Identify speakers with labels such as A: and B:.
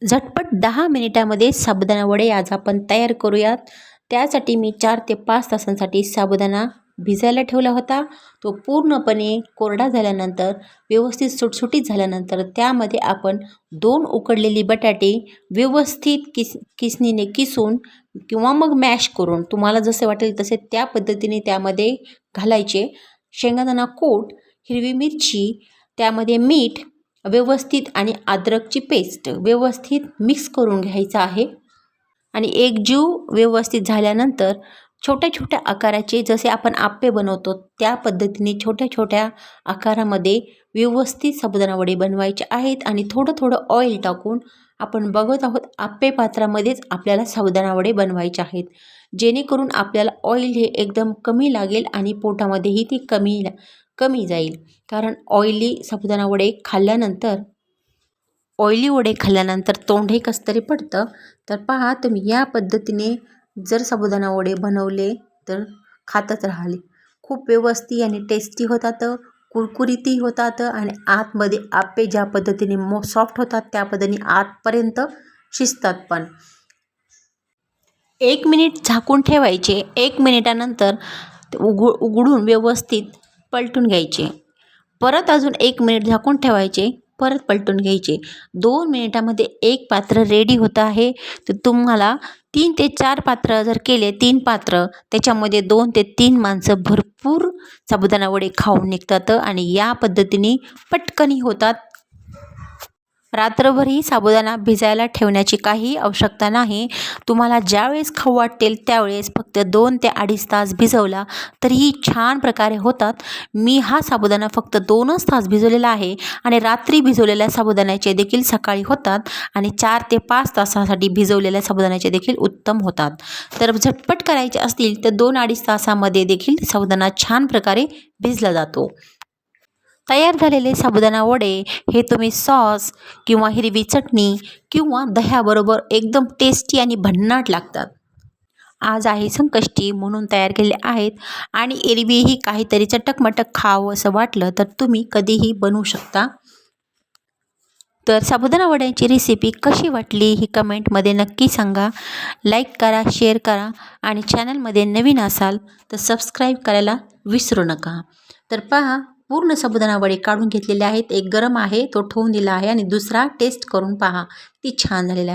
A: झटपट 10 मिनिटामध्ये साबुदाणा वडे आज आपण तयार करूयात। त्यासाठी मी 4 ते 5 तासांसाठी साबुदाणा भिजायला ठेवला होता। तो पूर्णपणे कोरडा झाल्यानंतर व्यवस्थित सुटसुटीत झाल्यानंतर त्यामध्ये आपण 2 उकडलेली बटाटे व्यवस्थित किसणीने किसून किंवा मग मॅश करून तुम्हाला जसे वाटेल तसे त्या पद्धतीने त्यामध्ये घालायचे। शेंगदाणा कूट, हिरवी मिरची, त्यामध्ये मीठ व्यवस्थित आणि अद्रकची पेस्ट व्यवस्थित मिक्स करून घ्यायचं आहे। आणि एकजीव व्यवस्थित झाल्यानंतर छोट्या छोट्या आकाराचे जसे आपण आप्पे बनवतो त्या पद्धतीने छोट्या छोट्या आकारामध्ये व्यवस्थित साबुदाणा वडे बनवायचे आहेत। आणि थोडं थोडं ऑइल टाकून आपण बघत आहोत आप्पे पात्रामध्येच आपल्याला साबुदाणा वडे बनवायचे आहेत, जेणेकरून आपल्याला ऑइल हे एकदम कमी लागेल आणि पोटामध्येही ती कमी जाईल। कारण ऑइली साबुदाणा वडे खाल्ल्यानंतर तोंडही कसं तरी पडतं। तर पहा, तुम्ही या पद्धतीने जर साबुदाणा वडे बनवले तर खातच राहाल। खूप व्यवस्थित आणि टेस्टी होतात, कुरकुरीतही होतात आणि आतमध्ये आप्पे ज्या पद्धतीने सॉफ्ट होतात त्या पद्धतीने आतपर्यंत शिजतात पण। 1 मिनिट झाकून ठेवायचे। 1 मिनिटानंतर उघडून व्यवस्थित पलटून घ्यायचे। परत अजून 1 मिनिट झाकून ठेवायचे, परत पलटून घ्यायचे। 2 मिनिटामध्ये एक पात्र रेडी होतं आहे। तर तुम्हाला 3 ते 4 पात्र जर केले, 3 पात्र त्याच्यामध्ये 2 ते 3 माणसं भरपूर साबुदाणा वडे खाऊन निघतात आणि या पद्धतीने पटकनही होतात। रात्रभरही साबुदाणा भिजायला ठेवण्याची काही आवश्यकता नाही। तुम्हाला ज्यावेळेस खाऊ वाटेल त्यावेळेस फक्त 2 ते 2.5 तास भिजवला तरीही छान प्रकारे होतात। मी हा साबुदाणा फक्त 2च तास भिजवलेला आहे आणि रात्री भिजवलेल्या साबुदाण्याचे देखील सकाळी होतात आणि 4 ते 5 तासासाठी भिजवलेल्या साबुदाण्याचे देखील उत्तम होतात। तर झटपट करायचे असतील तर 2-2.5 तासामध्ये देखील साबुदाणा छान प्रकारे भिजला जातो। तयार झालेले साबुदाणा वडे हे तुम्ही सॉस किंवा हिरवी चटणी किंवा दह्याबरोबर एकदम टेस्टी आणि भन्नाट लागतात। आज आहे संकष्टी म्हणून तयार केले आहेत आणि एरवीही काहीतरी चटकमटक खावं असं वाटलं तर तुम्ही कधीही बनवू शकता। तर साबुदाणा वड्यांची रेसिपी कशी वाटली ही कमेंटमध्ये नक्की सांगा। लाईक करा, शेअर करा आणि चॅनलमध्ये नवीन असाल तर सबस्क्राईब करायला विसरू नका। तर पहा, पूर्ण साबुदाणा वडे काढून घेतलेले आहेत। एक गरम आहे तो ठेवून दिला आहे आणि दुसरा टेस्ट करून पहा, ती छान झालेला आहे।